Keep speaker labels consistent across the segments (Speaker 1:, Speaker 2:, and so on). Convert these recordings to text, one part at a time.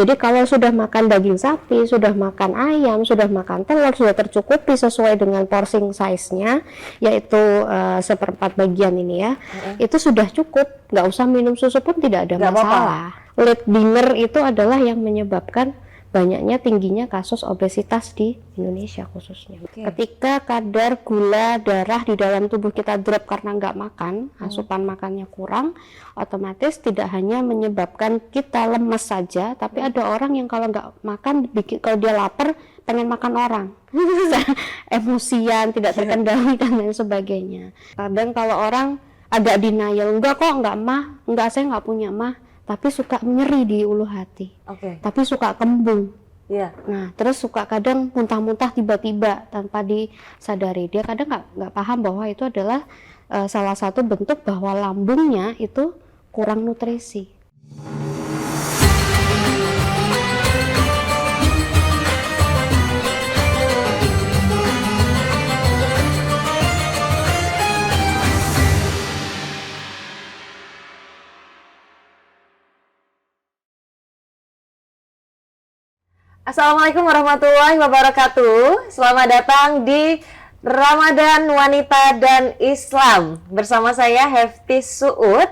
Speaker 1: Jadi kalau sudah makan daging sapi, sudah makan ayam, sudah makan telur, sudah tercukupi sesuai dengan portion size-nya, yaitu seperempat bagian ini ya, itu sudah cukup, nggak usah minum susu pun tidak ada masalah. Late dinner itu adalah yang menyebabkan banyaknya tingginya kasus obesitas di Indonesia khususnya. Ketika kadar gula darah di dalam tubuh kita drop karena nggak makan, asupan makannya kurang, otomatis tidak hanya menyebabkan kita lemes saja, tapi ada orang yang kalau nggak makan, kalau dia lapar pengen makan orang, emosian, tidak terkendali dan lain sebagainya. Kadang kalau orang agak denial, enggak kok, enggak mah, enggak, saya nggak punya mah, tapi suka nyeri di ulu hati, tapi suka kembung. Nah, terus suka kadang muntah-muntah tiba-tiba tanpa disadari. Dia kadang nggak paham bahwa itu adalah salah satu bentuk bahwa lambungnya itu kurang nutrisi.
Speaker 2: Assalamualaikum warahmatullahi wabarakatuh. Selamat datang di Ramadan Wanita dan Islam. Bersama saya Hefty Suud.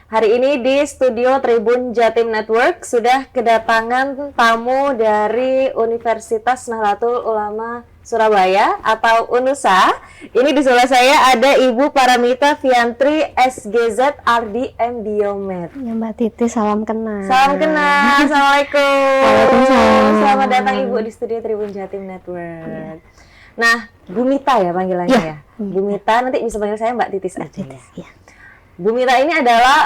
Speaker 2: Hari ini di studio Tribun Jatim Network sudah kedatangan tamu dari Universitas Nahdlatul Ulama Surabaya atau UNUSA. Ini di sebelah saya ada Ibu Paramita Fiantri SGZ RDM Biomed.
Speaker 1: Ya Mbak Titi, salam kenal.
Speaker 2: Salam kenal. Assalamualaikum.
Speaker 1: Waalaikumsalam.
Speaker 2: Selamat datang Ibu di studio Tribun Jatim Network. Nah, Bu Mita ya panggilannya ya. Bu Mita, nanti bisa panggil saya Mbak Titis aja ya. Bu Mita ini adalah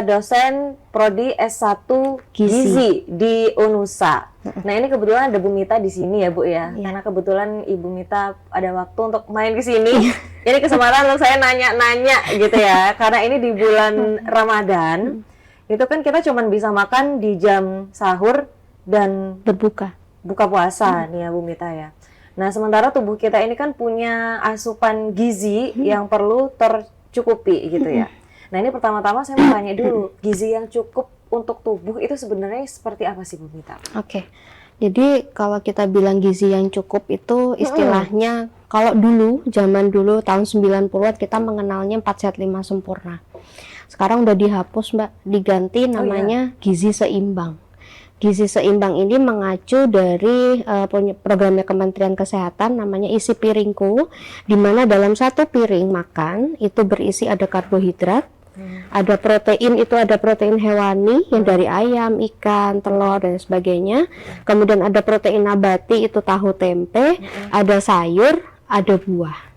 Speaker 2: dosen prodi S1 Gizi di UNUSA. Nah, ini kebetulan ada Bu Mita di sini ya, Bu ya. Karena kebetulan Ibu Mita ada waktu untuk main ke sini. Ini kesempatan untuk saya nanya-nanya gitu ya. Karena ini di bulan Ramadan, itu kan kita cuma bisa makan di jam sahur dan buka puasa nih ya, Bu Mita ya. Nah, sementara tubuh kita ini kan punya asupan gizi yang perlu tercukupi gitu ya. Nah, ini pertama-tama saya mau tanya dulu, gizi yang cukup untuk tubuh itu sebenarnya seperti apa sih, Bu Mita?
Speaker 1: Oke. Jadi kalau kita bilang gizi yang cukup itu istilahnya kalau dulu, zaman dulu tahun 90-an kita mengenalnya 4 sehat 5 sempurna. Sekarang udah dihapus, Mbak, diganti namanya gizi seimbang. Gizi seimbang ini mengacu dari programnya Kementerian Kesehatan namanya Isi Piringku, di mana dalam satu piring makan itu berisi ada karbohidrat, ada protein, itu ada protein hewani yang dari ayam, ikan, telur dan sebagainya. Kemudian ada protein nabati, itu tahu tempe, ada sayur, ada buah.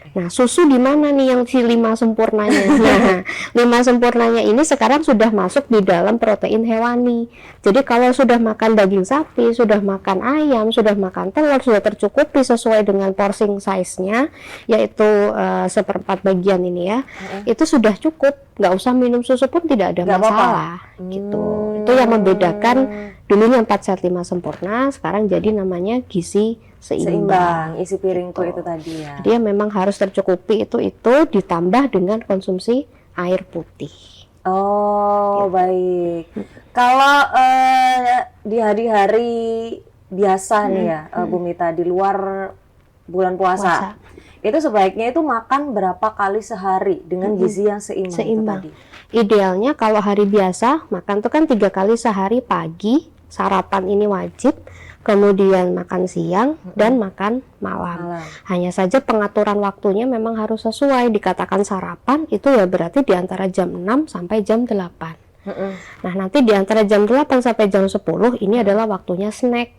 Speaker 1: Nah, susu di mana nih yang si 5 sempurnanya? Nah, 5 sempurnanya ini sekarang sudah masuk di dalam protein hewani. Jadi kalau sudah makan daging sapi, sudah makan ayam, sudah makan telur, sudah tercukupi sesuai dengan portion size-nya, yaitu seperempat bagian ini ya, itu sudah cukup, nggak usah minum susu pun tidak ada masalah. Gitu. Itu yang membedakan dulunya 4 sehat 5 sempurna, sekarang jadi namanya gizi seimbang.
Speaker 2: Isi piringku itu tadi ya.
Speaker 1: Dia memang harus tercukupi itu ditambah dengan konsumsi air putih.
Speaker 2: Oh, baik. Kalau di hari-hari biasa nih ya, Bu Mita, di luar bulan puasa, itu sebaiknya itu makan berapa kali sehari dengan gizi yang seimbang. Itu tadi.
Speaker 1: Idealnya kalau hari biasa makan tuh kan 3 kali sehari, pagi, sarapan ini wajib, kemudian makan siang dan makan malam. Hanya saja pengaturan waktunya memang harus sesuai. Dikatakan sarapan itu ya berarti di antara jam 6 sampai jam 8. Nah, nanti di antara jam 8 sampai jam 10 ini adalah waktunya snack.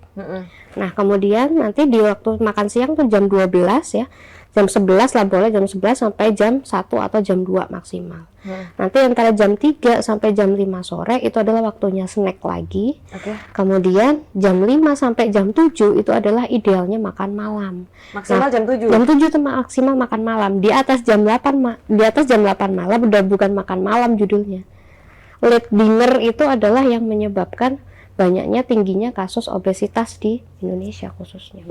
Speaker 1: Nah, kemudian nanti di waktu makan siang tuh jam 12 ya. Jam 11 lah boleh, jam 11 sampai jam 1 atau jam 2 maksimal. Nanti antara jam 3 sampai jam 5 sore itu adalah waktunya snack lagi. Kemudian jam 5 sampai jam 7 itu adalah idealnya makan malam.
Speaker 2: Maksimal jam 7?
Speaker 1: Jam 7 itu maksimal makan malam. Di atas jam 8 malam udah bukan makan malam judulnya. Late dinner itu adalah yang menyebabkan banyaknya tingginya kasus obesitas di Indonesia khususnya.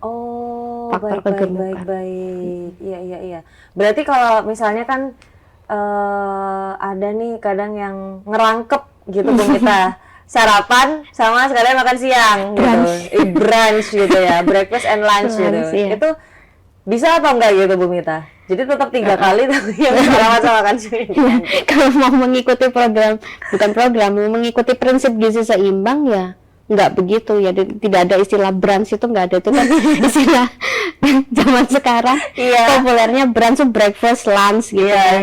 Speaker 2: Oh,
Speaker 1: faktor kegemukan.
Speaker 2: Baik. Iya. Berarti kalau misalnya kan ada nih kadang yang ngerangkep gitu Bu Mita. sarapan sama sekalian makan siang gitu. Brunch gitu ya, breakfast and lunch gitu.
Speaker 1: Iya.
Speaker 2: Itu bisa atau enggak gitu Bu Mita? Jadi tetap 3 kali tapi yang sarapan sama makan siang.
Speaker 1: Kalau mau mengikuti mau mengikuti prinsip gizi seimbang ya nggak begitu ya, tidak ada istilah brunch, itu nggak ada, itu kan istilah zaman sekarang. Populernya brunch, breakfast, lunch gitu kan.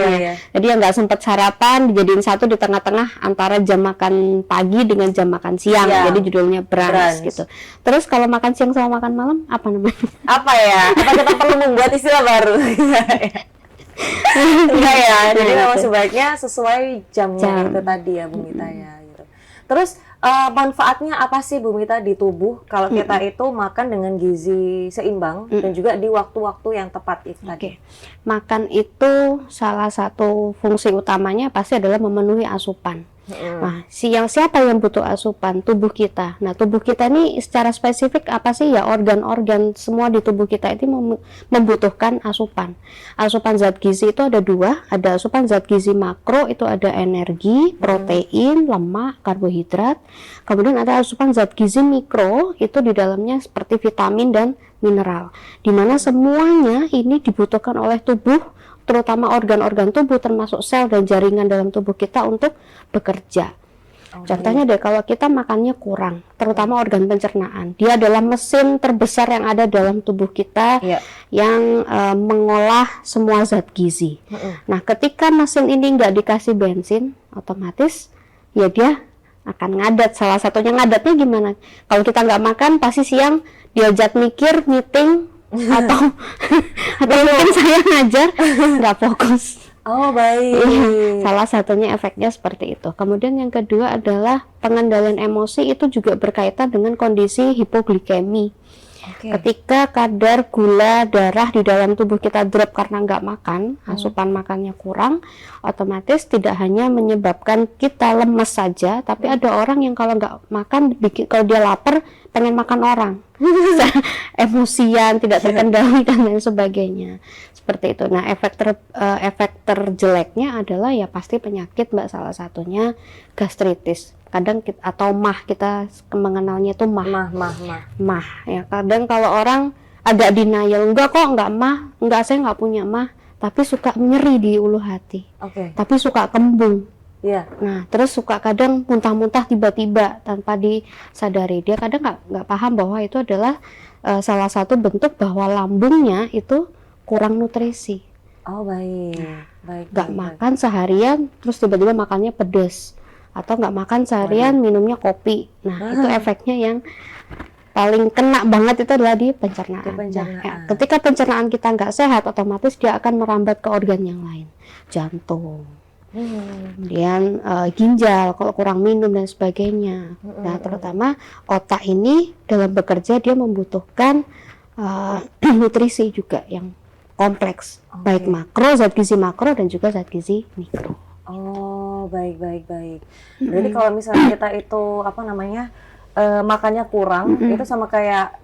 Speaker 1: Jadi yang nggak sempat sarapan dijadiin satu di tengah-tengah antara jam makan pagi dengan jam makan siang, jadi judulnya brunch gitu. Terus kalau makan siang sama makan malam apa namanya?
Speaker 2: Apa ya? Apa kita perlu membuat istilah baru? Enggak ya, jadi memang sebaiknya sesuai jamnya itu tadi ya Bu Mita ya gitu. Terus manfaatnya apa sih Bu Mita di tubuh kalau kita itu makan dengan gizi seimbang dan juga di waktu-waktu yang tepat itu tadi?
Speaker 1: Makan itu salah satu fungsi utamanya pasti adalah memenuhi asupan. Nah, siapa yang butuh asupan? Tubuh kita. Nah, tubuh kita ini secara spesifik apa sih ya, organ-organ semua di tubuh kita itu membutuhkan asupan. Asupan zat gizi itu ada 2, ada asupan zat gizi makro, itu ada energi, protein, lemak, karbohidrat. Kemudian ada asupan zat gizi mikro, itu di dalamnya seperti vitamin dan mineral. Di mana semuanya ini dibutuhkan oleh tubuh, terutama organ-organ tubuh termasuk sel dan jaringan dalam tubuh kita untuk bekerja. Contohnya deh, kalau kita makannya kurang, terutama organ pencernaan, dia adalah mesin terbesar yang ada dalam tubuh kita yang mengolah semua zat gizi. Nah, ketika mesin ini nggak dikasih bensin, otomatis ya dia akan ngadat. Salah satunya ngadatnya gimana? Kalau kita nggak makan, pasti siang diajak mikir, meeting, atau mungkin saya ngajar nggak fokus.
Speaker 2: Oh baik.
Speaker 1: Salah satunya efeknya seperti itu. Kemudian yang kedua adalah pengendalian emosi, itu juga berkaitan dengan kondisi hipoglikemi. Ketika kadar gula darah di dalam tubuh kita drop karena nggak makan, asupan makannya kurang, otomatis tidak hanya menyebabkan kita lemes saja, tapi ada orang yang kalau nggak makan, kalau dia lapar pengen makan orang, emosian, tidak terkendali dan lain sebagainya, seperti itu. Nah, efek terjeleknya adalah ya pasti penyakit, Mbak, salah satunya gastritis. Kadang atau mah, kita mengenalnya itu mah ya. Kadang kalau orang agak denial, enggak kok, enggak mah, enggak, saya nggak punya mah, tapi suka nyeri di ulu hati, tapi suka kembung. Nah, terus suka kadang muntah-muntah tiba-tiba tanpa disadari. Dia kadang nggak paham bahwa itu adalah salah satu bentuk bahwa lambungnya itu kurang nutrisi. Nggak makan seharian, terus tiba-tiba makannya pedes, atau nggak makan seharian minumnya kopi. Nah, itu efeknya yang paling kena banget itu adalah di pencernaan. Nah, ketika pencernaan kita nggak sehat, otomatis dia akan merambat ke organ yang lain, jantung, kemudian ginjal kalau kurang minum dan sebagainya. Nah, terutama otak ini dalam bekerja dia membutuhkan nutrisi juga yang kompleks, baik makro, zat gizi makro dan juga zat gizi mikro.
Speaker 2: Baik. Berarti kalau misalnya kita itu makannya kurang, itu sama kayak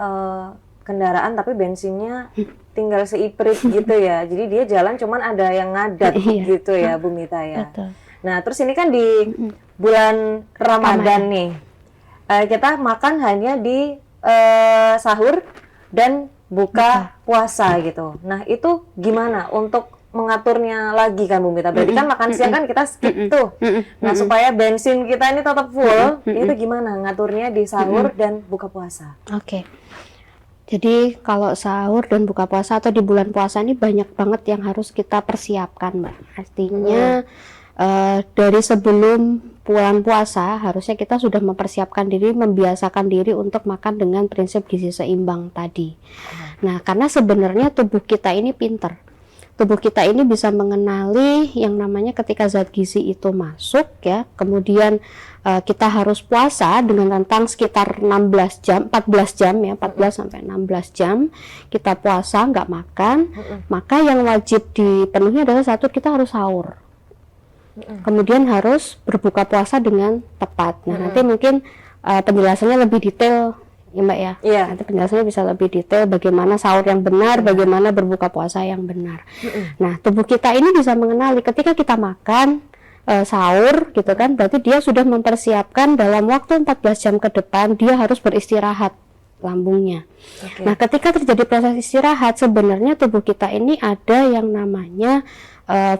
Speaker 2: kendaraan tapi bensinnya tinggal seiprit gitu ya. Jadi dia jalan cuman ada yang ngadat gitu ya, Bu Mita ya. Nah, terus ini kan di bulan Ramadan nih. Kita makan hanya di sahur dan buka puasa gitu. Nah, itu gimana untuk mengaturnya lagi kan Bu Mita? Berarti kan makan siang kan kita skip tuh. Nah, supaya bensin kita ini tetap full, itu gimana ngaturnya di sahur dan buka puasa?
Speaker 1: Jadi kalau sahur dan buka puasa atau di bulan puasa ini banyak banget yang harus kita persiapkan, Mbak. Artinya dari sebelum bulan puasa harusnya kita sudah mempersiapkan diri, membiasakan diri untuk makan dengan prinsip gizi seimbang tadi. Nah, karena sebenarnya tubuh kita ini pinter. Tubuh kita ini bisa mengenali yang namanya ketika zat gizi itu masuk ya, kemudian kita harus puasa dengan rentang sekitar 14 jam, 14 jam ya, 14 sampai 16 jam kita puasa nggak makan, maka yang wajib dipenuhi adalah satu, kita harus sahur. Kemudian harus berbuka puasa dengan tepat. Nah, nanti mungkin penjelasannya lebih detail ya, Mbak ya. Nanti penjelasannya bisa lebih detail bagaimana sahur yang benar, bagaimana berbuka puasa yang benar. Nah, tubuh kita ini bisa mengenali ketika kita makan, sahur gitu kan, berarti dia sudah mempersiapkan dalam waktu 14 jam ke depan dia harus beristirahat lambungnya. Nah, ketika terjadi proses istirahat, sebenarnya tubuh kita ini ada yang namanya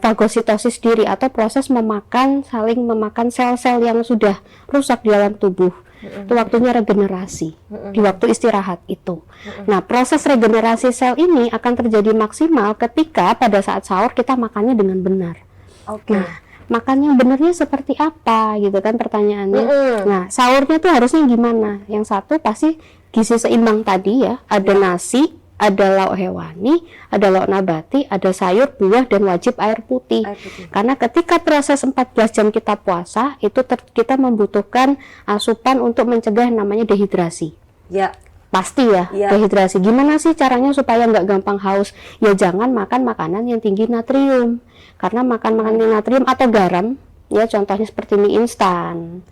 Speaker 1: fagositosis diri atau proses saling memakan sel-sel yang sudah rusak di dalam tubuh. Itu waktunya regenerasi di waktu istirahat itu. Nah, proses regenerasi sel ini akan terjadi maksimal ketika pada saat sahur kita makannya dengan benar. Nah, makan yang benarnya seperti apa gitu kan pertanyaannya. Nah, sahurnya tuh harusnya gimana? Yang satu pasti gizi seimbang tadi ya, ada nasi, ada lauk hewani, ada lauk nabati, ada sayur, buah, dan wajib air putih. Karena ketika proses 14 jam kita puasa, itu kita membutuhkan asupan untuk mencegah yang namanya dehidrasi. Ya. Pasti ya, dehidrasi. Gimana sih caranya supaya nggak gampang haus? Ya jangan makan makanan yang tinggi natrium. Karena makan makanan natrium atau garam, ya contohnya seperti mie instan.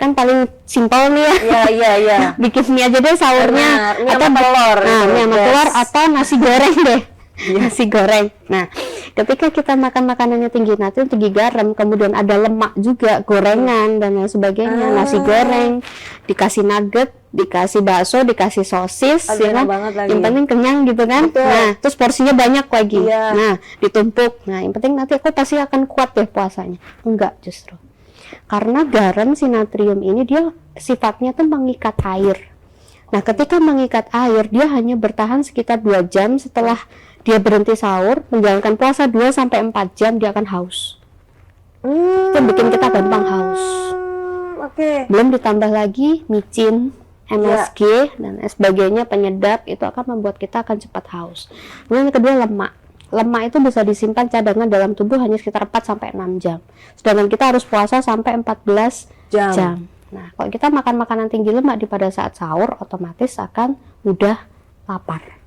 Speaker 1: Kan paling simpel nih ya. Iya. Bikin mie aja deh sahurnya.
Speaker 2: Mie sama telur.
Speaker 1: Nah, mie sama telur atau nasi goreng deh. Nasi goreng. Nah, ketika kita makan makanannya tinggi natrium, tinggi garam, kemudian ada lemak juga, gorengan dan lain sebagainya, nasi goreng, dikasih nugget, dikasih bakso, dikasih sosis, ya kan? Yang penting kenyang gitu kan. Nah, terus porsinya banyak lagi. Nah, ditumpuk. Nah, yang penting nanti aku pasti akan kuat deh puasanya. Enggak, justru. Karena garam si natrium ini dia sifatnya tuh mengikat air. Nah, ketika mengikat air, dia hanya bertahan sekitar 2 jam setelah dia berhenti sahur, menjalankan puasa 2-4 jam, dia akan haus. Itu bikin kita gampang haus. Belum ditambah lagi micin, MSG, dan sebagainya, penyedap, itu akan membuat kita akan cepat haus. Kemudian yang kedua, lemak. Lemak itu bisa disimpan cadangan dalam tubuh hanya sekitar 4-6 jam. Sedangkan kita harus puasa sampai 14 jam. Nah, kalau kita makan makanan tinggi lemak di pada saat sahur, otomatis akan mudah lapar.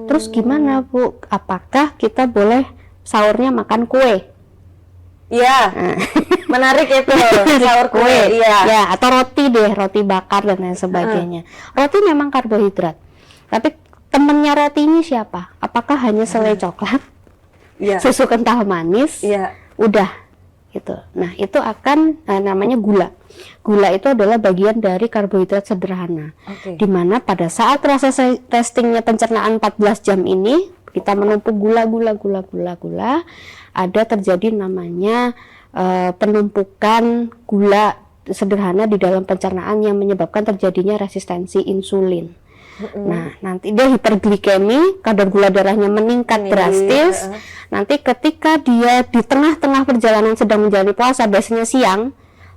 Speaker 1: Terus gimana Bu? Apakah kita boleh sahurnya makan kue?
Speaker 2: Iya, menarik itu sahur kue.
Speaker 1: Ya, atau roti deh, roti bakar dan lain sebagainya. Roti memang karbohidrat, tapi temennya roti ini siapa? Apakah hanya selai coklat, susu kental manis? Udah gitu. Nah, itu akan namanya gula. Gula itu adalah bagian dari karbohidrat sederhana. Di mana pada saat proses testingnya pencernaan 14 jam ini, kita menumpuk gula, ada terjadi namanya penumpukan gula sederhana di dalam pencernaan yang menyebabkan terjadinya resistensi insulin. Nah, nanti dia hiperglikemi, kadar gula darahnya meningkat drastis. Nanti ketika dia di tengah-tengah perjalanan sedang menjalani puasa, biasanya siang,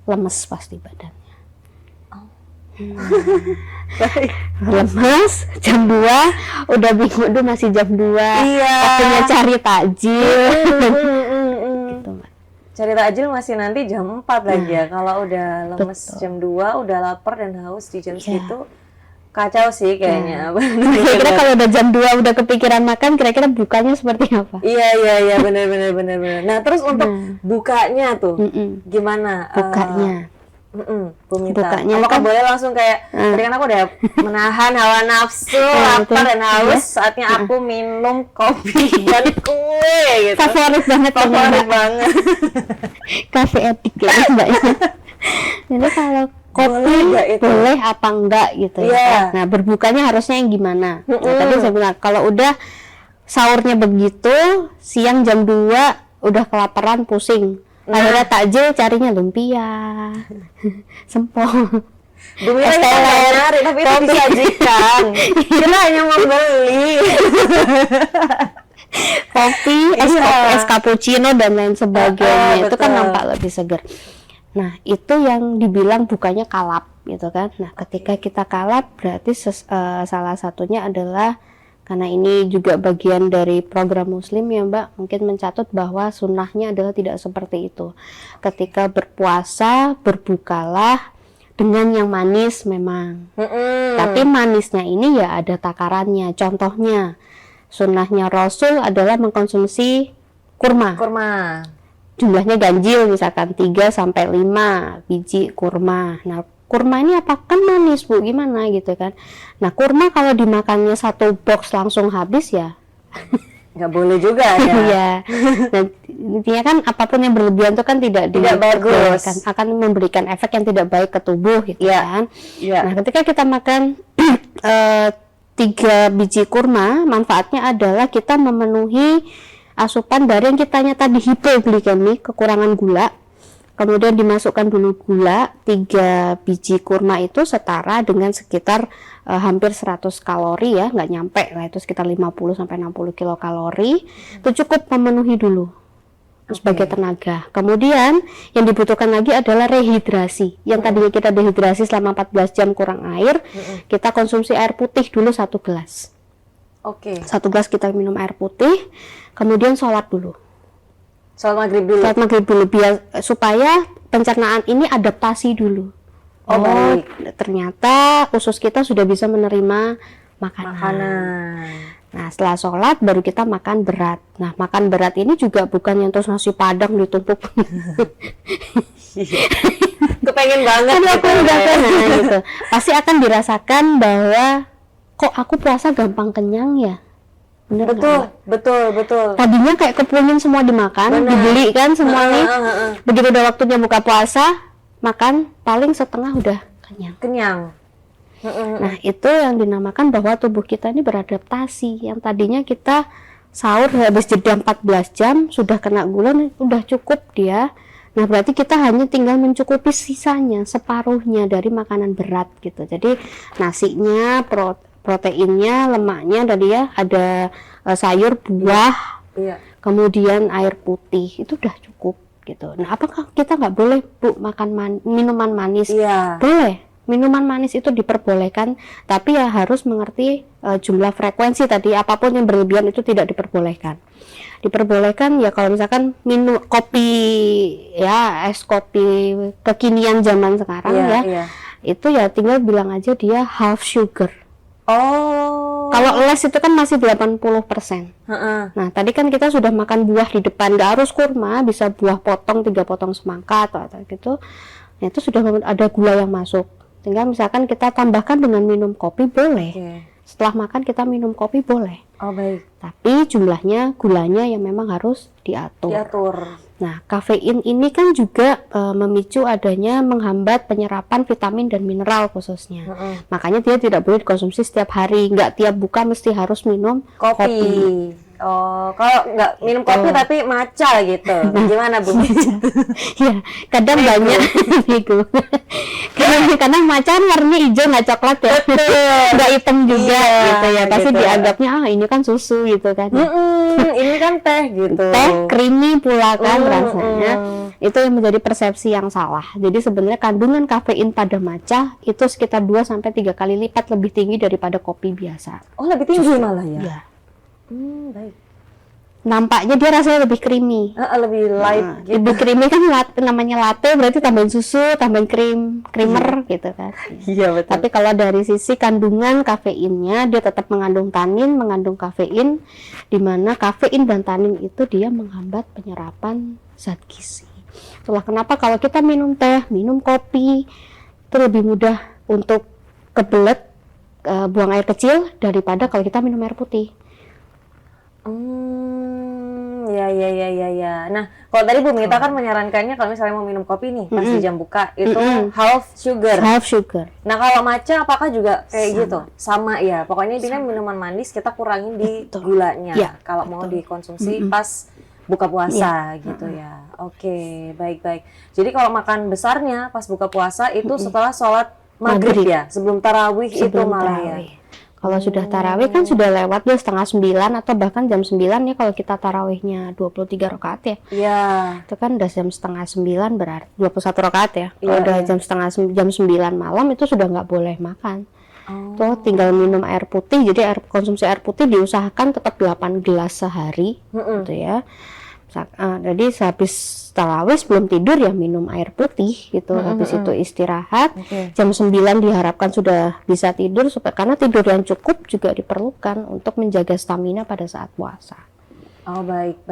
Speaker 1: lemes pasti badannya. Lemes, jam 2, udah bingung, aduh masih jam 2, waktunya cari takjil. Gitu, Mbak.
Speaker 2: Cari takjil masih nanti jam 4 lagi ya. Kalau udah lemes jam 2, udah lapar dan haus di jam segitu, kacau sih kayaknya.
Speaker 1: Kira-kira kalau udah jam 2 udah kepikiran makan, kira-kira bukanya seperti apa?
Speaker 2: Iya, benar. Nah, terus untuk bukanya tuh gimana?
Speaker 1: Bukanya.
Speaker 2: Bu Mita.
Speaker 1: Bukanya
Speaker 2: apakah
Speaker 1: kan,
Speaker 2: boleh langsung kayak tadi kan aku udah menahan hawa nafsu, lapar dan haus, saatnya aku minum kopi dan kue gitu.
Speaker 1: Favorit banget. Cafe epic ya Mbak. Jadi kalau kopi boleh apa enggak gitu ya. Nah, berbukanya harusnya yang gimana? Nah, tadi saya bilang kalau udah sahurnya begitu, siang jam 2 udah kelaparan, pusing. Akhirnya takjil carinya lumpia, sempol,
Speaker 2: Bu Mita nyari, tapi itu disajikan. Kita hanya mau beli.
Speaker 1: Kopi, es cappuccino dan lain sebagainya. Itu kan nampak lebih segar. Nah, itu yang dibilang bukannya kalap gitu kan. Nah, ketika kita kalap berarti salah satunya adalah, karena ini juga bagian dari program Muslim ya Mbak, mungkin mencatat bahwa sunnahnya adalah tidak seperti itu. Ketika berpuasa, berbukalah dengan yang manis memang. Tapi manisnya ini ya ada takarannya. Contohnya, sunnahnya Rasul adalah mengkonsumsi kurma. Jumlahnya ganjil, misalkan 3-5 biji kurma. Nah, kurma ini apa kan manis Bu, gimana gitu kan. Nah, kurma kalau dimakannya 1 box langsung habis ya
Speaker 2: nggak boleh juga ya.
Speaker 1: Iya. Dan intinya kan apapun yang berlebihan itu kan tidak
Speaker 2: bagus,
Speaker 1: akan memberikan efek yang tidak baik ke tubuh gitu kan.
Speaker 2: Iya.
Speaker 1: Nah, ketika kita makan 3 biji kurma, manfaatnya adalah kita memenuhi asupan dari yang kitanya tadi hipoglikemi, kekurangan gula. Kemudian dimasukkan dulu gula, 3 biji kurma itu setara dengan sekitar hampir 100 kalori ya, nggak nyampe lah, itu sekitar 50 sampai 60 kilokalori. Itu cukup memenuhi dulu sebagai tenaga. Kemudian yang dibutuhkan lagi adalah rehidrasi. Yang tadinya kita dehidrasi selama 14 jam kurang air, kita konsumsi air putih dulu 1 gelas. 1 gelas kita minum air putih, kemudian sholat dulu.
Speaker 2: Sholat maghrib dulu
Speaker 1: biar supaya pencernaan ini adaptasi dulu.
Speaker 2: Baik.
Speaker 1: Ternyata usus kita sudah bisa menerima makanan. Nah, setelah sholat baru kita makan berat. Nah, makan berat ini juga bukan yang terus nasi padang ditumpuk.
Speaker 2: Kepengen banget
Speaker 1: gitu. Pasti akan dirasakan bahwa kok aku puasa gampang kenyang ya. Bener
Speaker 2: betul.
Speaker 1: Tadinya kayak kepingin semua dimakan, dibeli kan semuanya. Begitu udah waktunya buka puasa, makan paling setengah udah kenyang. Nah, itu yang dinamakan bahwa tubuh kita ini beradaptasi. Yang tadinya kita sahur habis jeda 14 jam sudah kena gula, udah cukup dia. Nah, berarti kita hanya tinggal mencukupi sisanya, separuhnya dari makanan berat gitu. Jadi nasinya, proteinnya, lemaknya tadi ya, ada sayur, buah, kemudian air putih, itu udah cukup gitu. Nah, apakah kita nggak boleh Bu makan minuman manis? Boleh, minuman manis itu diperbolehkan, tapi ya harus mengerti jumlah frekuensi tadi. Apapun yang berlebihan itu tidak diperbolehkan. Diperbolehkan ya kalau misalkan minum kopi ya, es kopi kekinian zaman sekarang itu ya tinggal bilang aja dia half sugar. Kalau les itu kan masih 80%. Nah, tadi kan kita sudah makan buah di depan, nggak harus kurma, bisa buah potong 3 potong semangka atau gitu. Nah, itu sudah ada gula yang masuk. Tinggal misalkan kita tambahkan dengan minum kopi boleh. Setelah makan kita minum kopi boleh.
Speaker 2: Baik.
Speaker 1: Tapi jumlahnya, gulanya yang memang harus diatur. Nah, kafein ini kan juga memicu adanya menghambat penyerapan vitamin dan mineral khususnya. Makanya dia tidak boleh dikonsumsi setiap hari. Nggak tiap buka mesti harus minum kopi.
Speaker 2: Kalau nggak minum kopi tapi matcha gitu, gimana Bu?
Speaker 1: Ya, kadang banyak gitu. Karena matcha kan warnanya hijau nggak coklat ya, nggak hitam juga gitu ya. Pasti gitu. Dianggapnya ini kan susu gitu kan.
Speaker 2: Ini kan teh gitu.
Speaker 1: Teh creamy pula kan rasanya. Itu yang menjadi persepsi yang salah. Jadi sebenarnya kandungan kafein pada matcha itu sekitar 2-3 kali lipat lebih tinggi daripada kopi biasa.
Speaker 2: Lebih tinggi malah ya?
Speaker 1: Iya.
Speaker 2: Baik.
Speaker 1: Nampaknya dia rasanya lebih creamy.
Speaker 2: Lebih light gitu.
Speaker 1: Lebih creamy kan namanya latte, berarti tambahin susu, tambahin creamer gitu kan.
Speaker 2: Iya betul.
Speaker 1: Tapi kalau dari sisi kandungan kafeinnya, dia tetap mengandung tanin, mengandung kafein, di mana kafein dan tanin itu dia menghambat penyerapan zat gizi. Itulah kenapa kalau kita minum teh, minum kopi, itu lebih mudah untuk kebelet buang air kecil daripada kalau kita minum air putih.
Speaker 2: Ya. Nah, kalau tadi Bu Mita kan menyarankannya kalau misalnya mau minum kopi nih pas di jam buka itu half sugar. Nah, kalau matcha apakah juga kayak gitu? Sama ya. Pokoknya intinya minuman manis kita kurangin di gulanya. Kalau mau dikonsumsi pas buka puasa gitu ya. Oke, baik. Jadi kalau makan besarnya pas buka puasa itu setelah sholat maghrib ya, sebelum tarawih itu malah ya.
Speaker 1: Kalau sudah tarawih kan sudah lewat ya 8:30 atau bahkan jam 9 ya kalau kita tarawihnya 23 rakaat ya.
Speaker 2: Iya.
Speaker 1: Itu kan udah jam 8:30 berarti 21 rakaat ya. Kalau udah jam 9 malam itu sudah nggak boleh makan. Tuh tinggal minum air putih. Jadi konsumsi air putih diusahakan tetap 8 gelas sehari gitu ya. Jadi habis tarawih sebelum tidur ya minum air putih gitu. Habis itu istirahat. Jam 9 diharapkan sudah bisa tidur karena tidur yang cukup juga diperlukan untuk menjaga stamina pada saat puasa.
Speaker 2: Baik.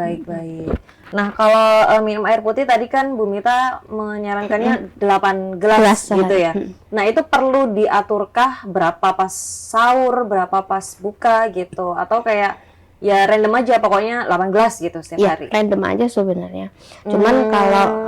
Speaker 2: Nah, kalau minum air putih tadi kan Bu Mita menyarankannya 8 gelas gitu ya. Nah, itu perlu diaturkah berapa pas sahur, berapa pas buka gitu, atau kayak ya random aja pokoknya 8 gelas gitu setiap
Speaker 1: Ya,
Speaker 2: hari.
Speaker 1: random aja sebenarnya. Cuman kalau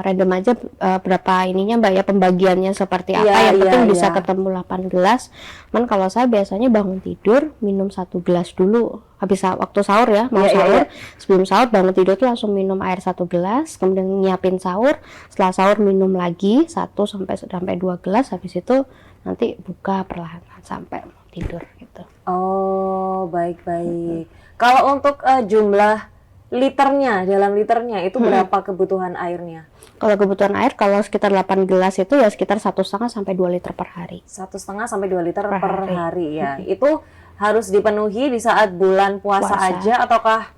Speaker 1: random aja berapa ininya Mbak ya, pembagiannya seperti apa,
Speaker 2: Iya,
Speaker 1: yang penting
Speaker 2: iya,
Speaker 1: bisa
Speaker 2: iya.
Speaker 1: ketemu 8 gelas. Cuman kalau saya biasanya bangun tidur minum 1 gelas dulu. Habis waktu sahur ya, mau
Speaker 2: Iya, iya,
Speaker 1: sahur,
Speaker 2: iya.
Speaker 1: sebelum sahur bangun tidur tuh langsung minum air 1 gelas, kemudian nyiapin sahur, setelah sahur minum lagi 1 sampai 2 gelas, habis itu nanti buka perlahan sampai mau tidur gitu.
Speaker 2: Oh, baik-baik. Kalau untuk jumlah liternya, dalam liternya itu berapa kebutuhan airnya?
Speaker 1: Kalau kebutuhan air, kalau sekitar 8 gelas itu ya sekitar 1,5 sampai 2 liter per hari.
Speaker 2: 1,5 sampai 2 liter
Speaker 1: Per
Speaker 2: per
Speaker 1: hari.
Speaker 2: hari ya. Itu harus dipenuhi di saat bulan puasa aja ataukah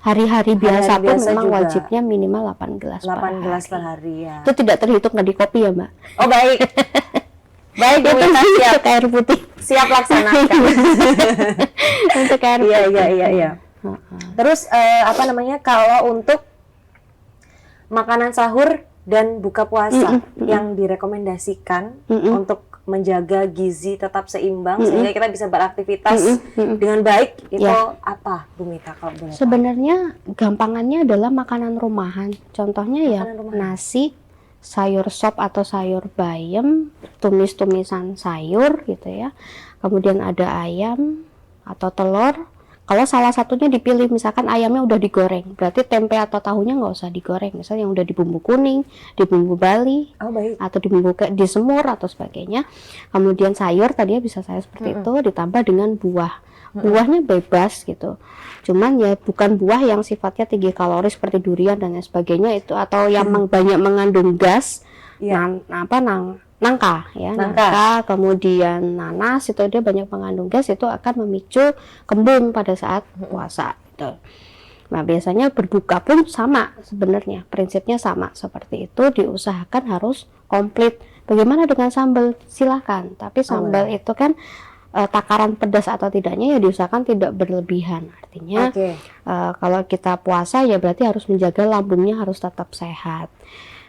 Speaker 1: Hari-hari biasa
Speaker 2: Hari-hari
Speaker 1: pun
Speaker 2: biasa
Speaker 1: memang
Speaker 2: juga?
Speaker 1: wajibnya minimal 8 gelas
Speaker 2: 8 gelas per
Speaker 1: hari.
Speaker 2: hari ya?
Speaker 1: Itu tidak terhitung nggak di kopi ya Mbak?
Speaker 2: Oh, baik. Baik, Bu
Speaker 1: Itu
Speaker 2: Mita, siap.
Speaker 1: untuk air putih.
Speaker 2: Siap laksanakan.
Speaker 1: Untuk air
Speaker 2: Iya,
Speaker 1: putih.
Speaker 2: iya, iya, iya. Terus apa namanya, kalau untuk makanan sahur dan buka puasa yang direkomendasikan untuk menjaga gizi tetap seimbang sehingga kita bisa beraktivitas dengan baik, itu apa Bu Mita kalau boleh tahu?
Speaker 1: Sebenarnya gampangannya adalah makanan rumahan. Contohnya ya
Speaker 2: Makanan rumahan.
Speaker 1: nasi, sayur sop atau sayur bayam, tumis-tumisan sayur gitu ya. Kemudian ada ayam atau telur. Kalau salah satunya dipilih, misalkan ayamnya udah digoreng, berarti tempe atau tahunya nggak usah digoreng. Misalnya yang udah dibumbu kuning, dibumbu Bali,
Speaker 2: Oh, baik.
Speaker 1: atau dibumbu disemur atau sebagainya. Kemudian sayur tadi ya bisa sayur seperti itu, ditambah dengan buah. Buahnya bebas gitu. Cuman ya bukan buah yang sifatnya tinggi kalori seperti durian dan lain sebagainya itu, atau yang banyak mengandung gas.
Speaker 2: Iya.
Speaker 1: Nangka ya, nangka, kemudian nanas, itu dia banyak mengandung gas, itu akan memicu kembung pada saat puasa gitu. Nah, biasanya berbuka pun sama sebenarnya, prinsipnya sama seperti itu, diusahakan harus komplit. Bagaimana dengan sambal? Silakan, tapi sambal itu kan takaran pedas atau tidaknya ya diusahakan tidak berlebihan. Artinya kalau kita puasa ya berarti harus menjaga lambungnya harus tetap sehat.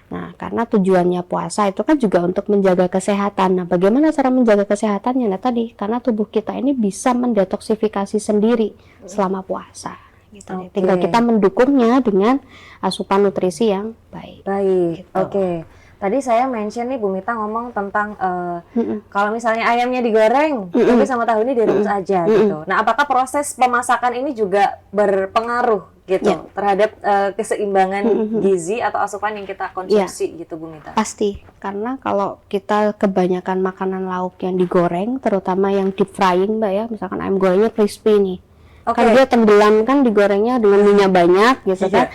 Speaker 1: Nah, karena tujuannya puasa itu kan juga untuk menjaga kesehatan. Nah, bagaimana cara menjaga kesehatannya? Nah, tadi karena tubuh kita ini bisa mendetoksifikasi sendiri selama puasa. Gitu. Tinggal kita mendukungnya dengan asupan nutrisi yang baik.
Speaker 2: Baik,
Speaker 1: Gitu.
Speaker 2: oke. Tadi saya mention nih Bu Mita ngomong tentang kalau misalnya ayamnya digoreng, tapi sama tahu ini direbus aja gitu. Nah, apakah proses pemasakan ini juga berpengaruh gitu terhadap keseimbangan gizi atau asupan yang kita konsumsi gitu Bu Mita?
Speaker 1: Pasti, karena kalau kita kebanyakan makanan lauk yang digoreng, terutama yang deep frying Mbak ya, misalkan ayam gorengnya crispy nih. Kan dia tenggelam kan digorengnya dengan minyak banyak gitu kan.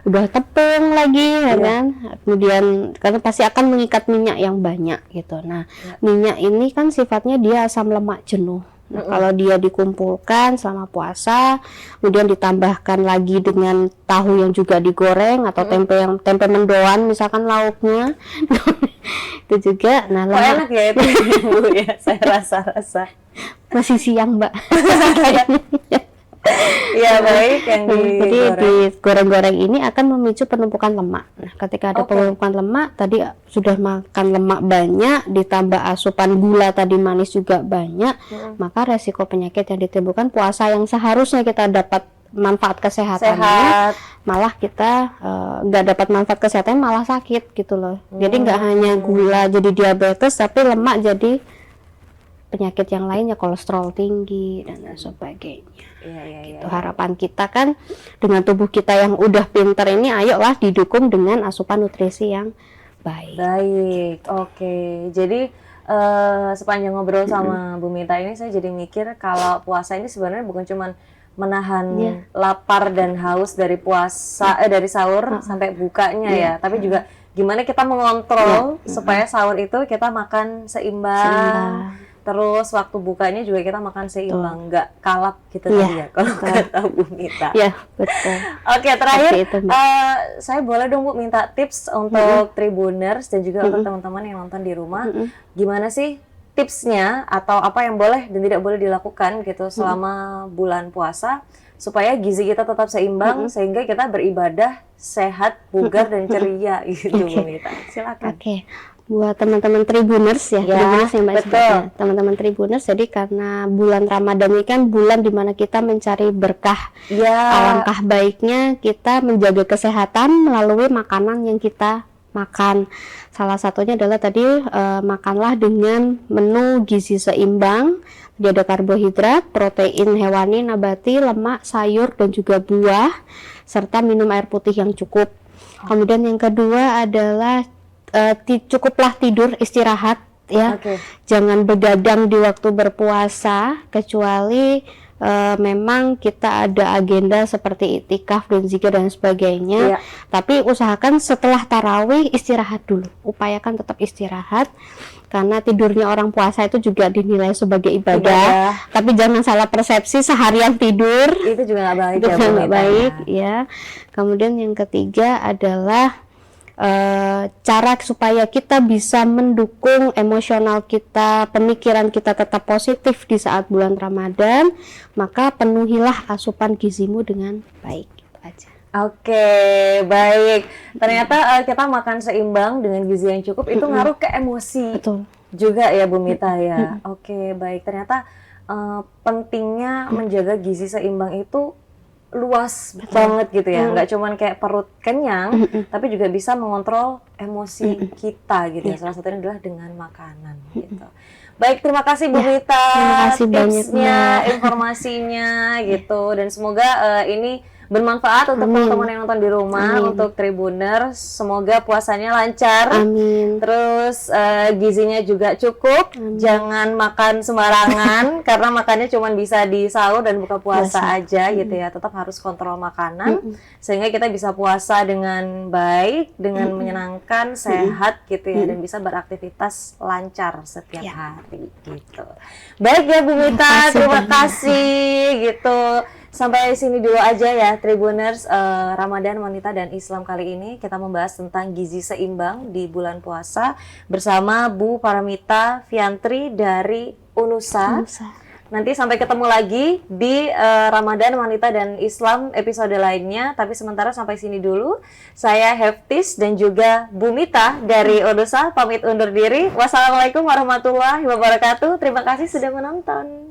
Speaker 1: Udah tepung lagi ya kan, kemudian karena pasti akan mengikat minyak yang banyak gitu. Nah, minyak ini kan sifatnya dia asam lemak jenuh. Nah, kalau dia dikumpulkan selama puasa, kemudian ditambahkan lagi dengan tahu yang juga digoreng atau tempe mendoan misalkan lauknya, itu juga. Nah,
Speaker 2: enak ya itu Bu ya, saya rasa
Speaker 1: masih siang Mbak.
Speaker 2: Iya, baik, yang
Speaker 1: Jadi digoreng-goreng ini akan memicu penumpukan lemak. Nah, ketika ada penumpukan lemak, tadi sudah makan lemak banyak, ditambah asupan gula tadi manis juga banyak, maka resiko penyakit yang ditimbulkan puasa yang seharusnya kita dapat manfaat kesehatannya, malah kita nggak dapat manfaat kesehatannya, malah sakit gitu loh. Jadi nggak hanya gula jadi diabetes, tapi lemak jadi penyakit yang lainnya, kolesterol tinggi dan sebagainya. Itu harapan kita kan dengan tubuh kita yang udah pinter ini, ayolah didukung dengan asupan nutrisi yang baik.
Speaker 2: Baik, oke. Jadi sepanjang ngobrol sama Bu Mita ini saya jadi mikir kalau puasa ini sebenarnya bukan cuma menahan lapar dan haus dari puasa dari sahur sampai bukanya ya, tapi juga gimana kita mengontrol supaya sahur itu kita makan seimbang. Terus waktu bukanya juga kita makan seimbang, nggak kalap gitu tadi ya, kalau kata Bu Mita.
Speaker 1: Iya, betul.
Speaker 2: Oke, terakhir saya boleh dong Bu minta tips untuk Tribuners dan juga untuk teman-teman yang nonton di rumah. Gimana sih tipsnya atau apa yang boleh dan tidak boleh dilakukan gitu selama bulan puasa supaya gizi kita tetap seimbang sehingga kita beribadah sehat, bugar dan ceria gitu Bu Mita. Silakan.
Speaker 1: buat teman-teman Tribuners ya,
Speaker 2: Ya,
Speaker 1: Tribuners yang Mbak
Speaker 2: betul.
Speaker 1: sebutnya. Teman-teman Tribuners, jadi karena bulan Ramadan ini kan bulan dimana kita mencari berkah.
Speaker 2: Ya.
Speaker 1: Alangkah baiknya kita menjaga kesehatan melalui makanan yang kita makan. Salah satunya adalah tadi makanlah dengan menu gizi seimbang. Jadi ada karbohidrat, protein hewani, nabati, lemak, sayur, dan juga buah, serta minum air putih yang cukup. Kemudian yang kedua adalah cukuplah tidur, istirahat ya.
Speaker 2: Oke.
Speaker 1: Jangan begadang di waktu berpuasa kecuali memang kita ada agenda seperti itikaf dan zikir dan sebagainya.
Speaker 2: Iya.
Speaker 1: Tapi usahakan setelah tarawih istirahat dulu. Upayakan tetap istirahat karena tidurnya orang puasa itu juga dinilai sebagai ibadah. Tapi jangan salah persepsi seharian tidur.
Speaker 2: Itu juga nggak baik
Speaker 1: Itu
Speaker 2: ya, Bu
Speaker 1: nggak
Speaker 2: Mita,
Speaker 1: baik
Speaker 2: ya.
Speaker 1: ya. Kemudian yang ketiga adalah cara supaya kita bisa mendukung emosional kita, pemikiran kita tetap positif di saat bulan Ramadan, maka penuhilah asupan gizimu dengan baik. Itu aja.
Speaker 2: Oke, baik. Ternyata kita makan seimbang dengan gizi yang cukup itu ngaruh ke emosi
Speaker 1: Betul.
Speaker 2: juga ya, Bu Mita ya. Oke, baik. Ternyata pentingnya menjaga gizi seimbang itu luas banget gitu ya. Nggak cuman kayak perut kenyang, tapi juga bisa mengontrol emosi kita gitu ya. Salah satunya adalah dengan makanan gitu. Baik, terima kasih Bu Mita.
Speaker 1: terima kasih banyak,
Speaker 2: tipsnya,
Speaker 1: Mbak.
Speaker 2: informasinya gitu. Dan semoga ini bermanfaat untuk teman-teman yang nonton di rumah, untuk Tribuners. Semoga puasanya lancar.
Speaker 1: Amin.
Speaker 2: Terus gizinya juga cukup. Jangan makan sembarangan karena makannya cuma bisa di sahur dan buka puasa aja gitu ya. Tetap harus kontrol makanan sehingga kita bisa puasa dengan baik, dengan menyenangkan, sehat gitu ya, dan bisa beraktivitas lancar setiap hari gitu. Baik ya Bu Mita, terima kasih gitu. Sampai sini dulu aja ya Tribuners, Ramadan Wanita dan Islam kali ini kita membahas tentang gizi seimbang di bulan puasa bersama Bu Paramita Fiantri dari UNUSA. Nanti sampai ketemu lagi di Ramadan Wanita dan Islam episode lainnya. Tapi sementara sampai sini dulu. Saya Heftis dan juga Bu Mita dari UNUSA pamit undur diri. Wassalamualaikum warahmatullahi wabarakatuh. Terima kasih sudah menonton.